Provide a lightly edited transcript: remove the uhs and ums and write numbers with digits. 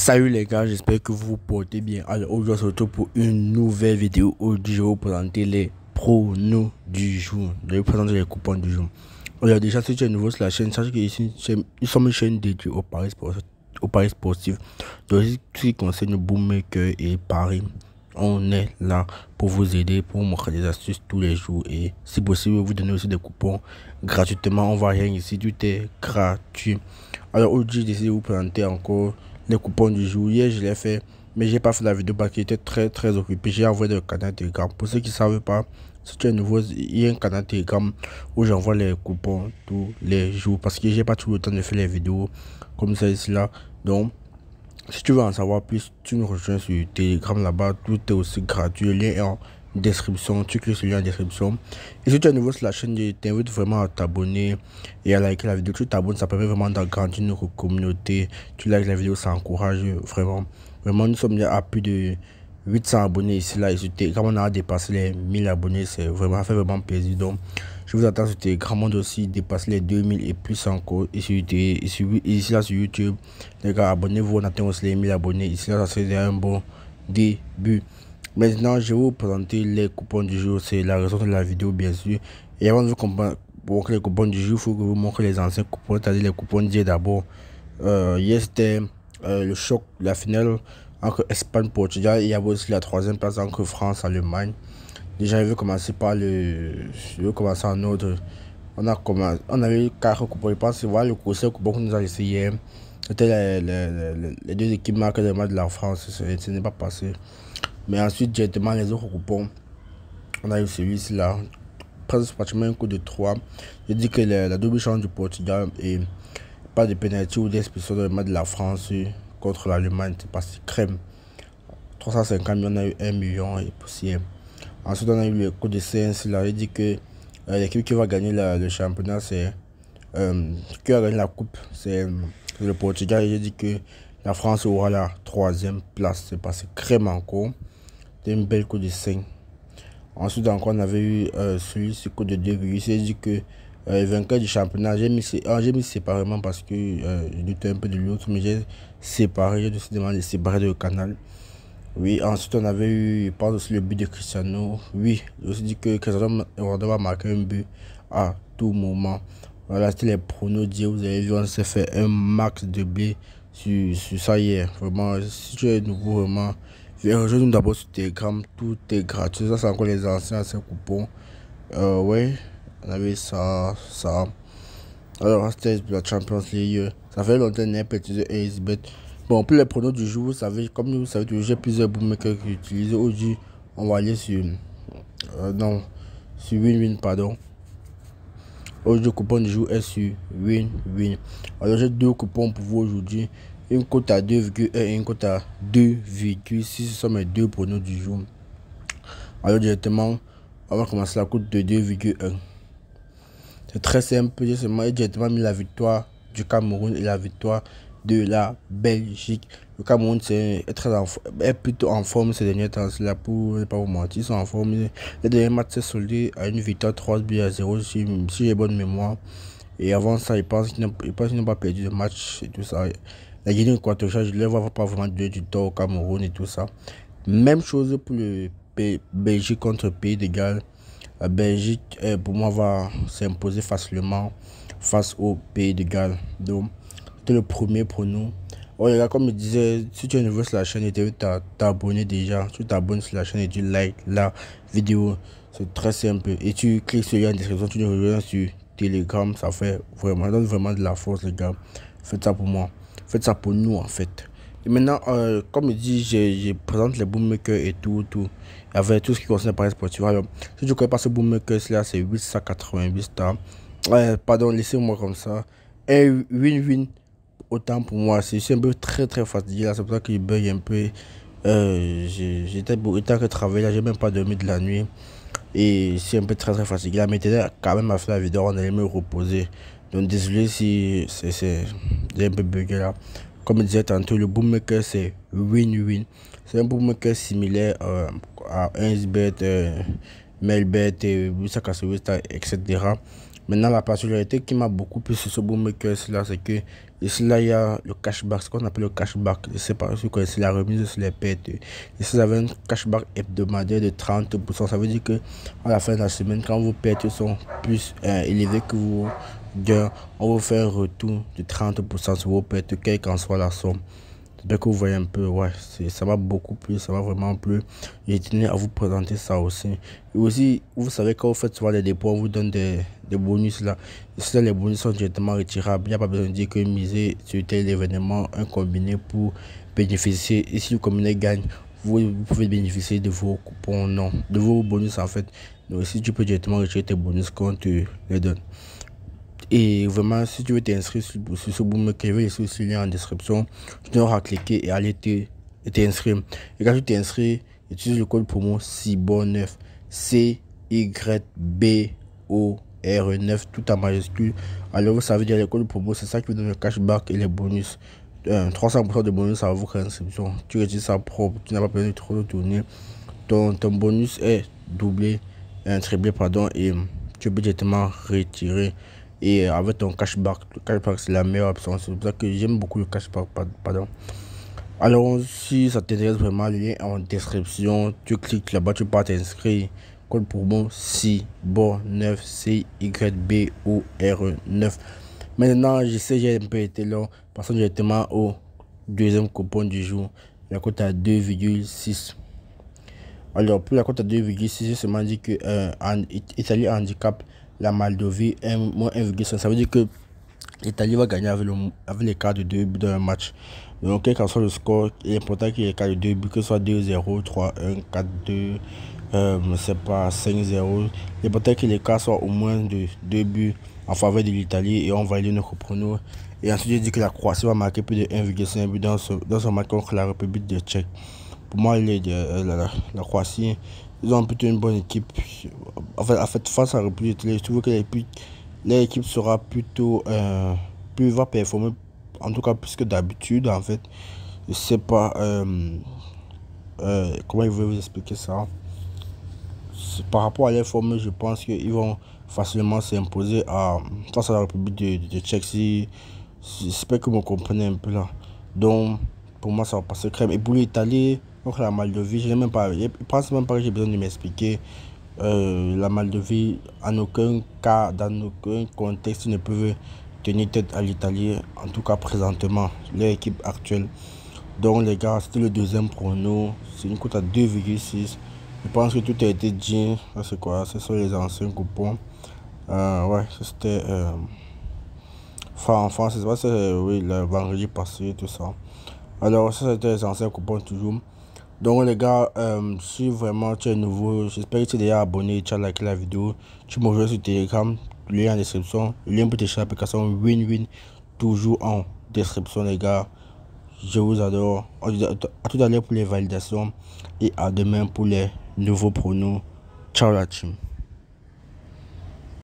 Salut les gars, j'espère que vous vous portez bien. Alors aujourd'hui on se retrouve pour une nouvelle vidéo où je vais vous présenter les pronos du jour. Je vais vous présenter les coupons du jour. Alors déjà si tu es nouveau sur la chaîne, sache que ici nous sommes une chaîne dédiée au paris sportif. Donc ce qui concerne bookmaker et paris, on est là pour vous aider, pour vous montrer des astuces tous les jours et si possible vous donner aussi des coupons gratuitement. On va rien ici, tout est gratuit. Alors aujourd'hui j'ai décidé de vous présenter encore les coupons du jour. Hier je l'ai fait, mais j'ai pas fait la vidéo parce qu'il était très occupé. J'ai envoyé le canal Telegram. Pour ceux qui ne savent pas, si tu es nouveau, il y a un canal Telegram où j'envoie les coupons tous les jours parce que j'ai pas tout le temps de faire les vidéos comme ça ici là. Donc si tu veux en savoir plus, tu nous rejoins sur Telegram là-bas. Tout est aussi gratuit. Le lien est en description. Tu cliques sur le lien en description. Et si tu es nouveau sur la chaîne, je t'invite vraiment à t'abonner et à liker la vidéo. Tu t'abonnes, ça permet vraiment d'agrandir notre communauté. Tu likes la vidéo, ça encourage vraiment. Vraiment, nous sommes déjà à plus de 800 abonnés ici là. Et sur Telegram, on a dépassé les 1000 abonnés. C'est vraiment, ça fait vraiment plaisir. Donc, je vous attends sur Telegram, on doit aussi dépasser les 2000 et plus encore. Et ici là sur YouTube, les gars, abonnez-vous, on atteint aussi les 1000 abonnés. Ici là, ça c'est un bon début. Maintenant, je vais vous présenter les coupons du jour. C'est la raison de la vidéo, bien sûr. Et avant de vous montrer les coupons du jour, il faut que vous montrez les anciens coupons, c'est-à-dire les coupons d'hier d'abord. Hier, c'était le choc, la finale entre Espagne et Portugal. Et il y avait aussi la troisième place entre France et Allemagne. Déjà, je vais commencer par je vais commencer en ordre. On avait eu 4 coupons. Je pense que voilà, le seul coupon qu'on nous a laissé hier. C'était les deux équipes marquées de match de la France. Ce n'est pas passé. Mais ensuite, directement, les autres coupons. On a eu celui-ci là. Pratiquement un coup de 3. Je dis que la double chance du Portugal et pas de pénalty ou d'expulsion dans le match de la France contre l'Allemagne. C'est passé crème. 350 millions, on a eu 1 million et poussière. Ensuite, on a eu le coup de séance là. Il dit que l'équipe qui va gagner le championnat, c'est qui va gagner la coupe, c'est le Portugal. Il dit que la France aura la 3e place. C'est passé crème encore. C'était une belle coup de 5. Ensuite, encore, on avait eu celui-ci coup de 2. Il dit que le vainqueur du championnat, j'ai mis séparément parce que je doutais un peu de l'autre, mais j'ai séparé. J'ai décidé de séparer le canal. Oui, ensuite on avait eu, je pense aussi le but de Cristiano. Oui, j'ai aussi dit que Cristiano Ronaldo va marquer un but à tout moment. Voilà, c'était les pronos d'hier. Vous avez vu, on s'est fait un max de blé sur ça hier. Vraiment, si tu es nouveau, vraiment, rejoins-nous d'abord sur Telegram. Tout est gratuit. Ça, c'est encore les anciens coupons. Ouais, on avait ça. Alors, c'était la Champions League. Ça fait longtemps qu'on n'a pas utilisé AceBet. Bon, pour les pronos du jour, vous savez, comme vous savez, j'ai plusieurs bookmakers qui utilisent. Aujourd'hui, on va aller sur Win-Win, pardon. Aujourd'hui, le coupon du jour est sur Win-Win. Alors, j'ai deux coupons pour vous aujourd'hui. Une cote à 2,1 et une cote à 2,6. Ce sont mes deux pronos du jour. Alors, directement, on va commencer la cote de 2,1. C'est très simple. J'ai directement mis la victoire du Cameroun et la victoire de la Belgique. Le Cameroun est plutôt en forme ces derniers temps là, pour ne pas vous mentir. Ils sont en forme. Le dernier match s'est soldé à une victoire 3-0 si j'ai bonne mémoire. Et avant ça, ils pensent qu'ils n'ont pas perdu de match et tout ça. La Guinée équatoriale, je ne les vois pas vraiment donner du tort au Cameroun et tout ça. Même chose pour le Belgique contre Pays de Galles. La Belgique, pour moi, va s'imposer facilement face au Pays de Galles. Donc, c'était le premier pour nous. Oh, les gars, comme je disais, si tu es nouveau sur la chaîne et tu t'abonner déjà, tu t'abonnes sur la chaîne et tu likes la vidéo. C'est très simple. Et tu cliques sur le lien en description, tu nous rejoins sur Telegram. Ça donne vraiment de la force, les gars. Faites ça pour moi. Faites ça pour nous, en fait. Et maintenant, comme je dis, je présente les bookmakers et tout. Avec tout ce qui concerne Paris Sportif. Alors, si tu ne connais pas ce bookmaker, là, c'est 888 stars. Pardon, laissez-moi comme ça. Et win-win, autant pour moi. C'est un peu très fatigué là. C'est pour ça qu'il bug un peu. J'étais beaucoup de temps que travailler là. J'ai même pas dormi de la nuit. Et c'est un peu très fatigué là. Mais quand même à faire la vidéo, on allait me reposer. Donc, désolé si c'est un peu bugué là. Comme je disais tantôt, le bookmaker c'est win-win. C'est un bookmaker similaire à 1xBet, Melbet, 888, etc. Maintenant, la particularité qui m'a beaucoup plu sur ce bookmaker là, c'est que ici là, il y a le cashback, ce qu'on appelle le cashback. Je sais pas si vous connaissez la remise sur les pertes. Ici, vous avez un cashback hebdomadaire de 30%. Ça veut dire que à la fin de la semaine, quand vos pertes sont plus élevées que vos gains, on vous fait un retour de 30% sur vos pertes, quelle qu'en soit la somme. J'espère que vous voyez un peu, ouais, ça m'a beaucoup plu, ça m'a vraiment plu. J'ai tenu à vous présenter ça aussi. Et aussi, vous savez, quand vous faites souvent des dépôts, on vous donne des bonus là. Et ça, les bonus sont directement retirables. Il n'y a pas besoin de dire que miser sur tel événement, un combiné pour bénéficier. Et si le combiné gagne, vous pouvez bénéficier de vos coupons, non, de vos bonus en fait. Donc, si tu peux directement retirer tes bonus quand tu les donnes. Et vraiment, si tu veux t'inscrire sur ce bookmaker, je vais laisser aussi le lien en description. Tu dois cliquer et aller t'inscrire. Et quand tu t'inscris, utilise le code promo CIBOR9. CYBOR9, tout en majuscule. Alors, ça veut dire le code promo, c'est ça qui vous donne le cashback et les bonus. 300% de bonus à votre inscription. Tu utilises ça propre, tu n'as pas besoin de trop de tourner. Ton bonus est doublé, triplé, pardon, et tu peux directement retirer. Et avec ton cashback, le cashback c'est la meilleure option. C'est pour ça que j'aime beaucoup le cashback, pardon. Alors si ça t'intéresse vraiment, le lien est en description. Tu cliques là-bas, tu peux t'inscrire. Code promo CIBOR9, CYBOR9. Maintenant, je sais, j'ai un peu été long. Passons directement au deuxième coupon du jour. La cote à 2,6. Alors pour la cote à 2,6, je seulement dit que Italie handicap la Moldavie moins 1,5. Ça veut dire que l'Italie va gagner avec l'écart de 2 buts dans un match. Donc quel qu'en soit le score, il est important qu'il y ait l'écart de 2 buts, que ce soit 2-0, 3-1, 4-2, je sais pas, 5-0. L'important que l'écart soit au moins de 2 buts en faveur de l'Italie et on va aller notre pronos. Et ensuite, je dis que la Croatie va marquer plus de 1,5 but dans son match contre la République de Tchèque. Pour moi, la Croatie, ils ont plutôt une bonne équipe. En fait face à la République de Tchèque, je trouve que l'équipe sera plutôt plus va performer, en tout cas plus que d'habitude. En fait, je sais pas comment je vais vous expliquer ça. Par rapport à leur forme, je pense qu'ils vont facilement s'imposer face à la République de Tchèque. J'espère que vous me comprenez un peu là. Donc, pour moi, ça va passer crème. Et pour l'Italie, donc la Moldavie, je pense même pas que j'ai besoin de m'expliquer. La Moldavie, en aucun cas, dans aucun contexte, ne peuvent tenir tête à l'Italie, en tout cas présentement, l'équipe actuelle. Donc les gars, c'était le deuxième prono. C'est une cote à 2,6. Je pense que tout a été dit. C'est quoi? Ce sont les anciens coupons. Ouais, c'était. Enfin, c'est pas oui, le vendredi passé, tout ça. Alors, ça c'était les anciens coupons toujours. Donc les gars, si vraiment tu es nouveau, j'espère que tu es déjà abonné, tu as liké la vidéo. Tu me rejoins sur Telegram, le lien en description. Le lien pour télécharger l'application Win-Win, toujours en description les gars. Je vous adore. À tout à l'heure pour les validations et à demain pour les nouveaux pronos. Ciao la team.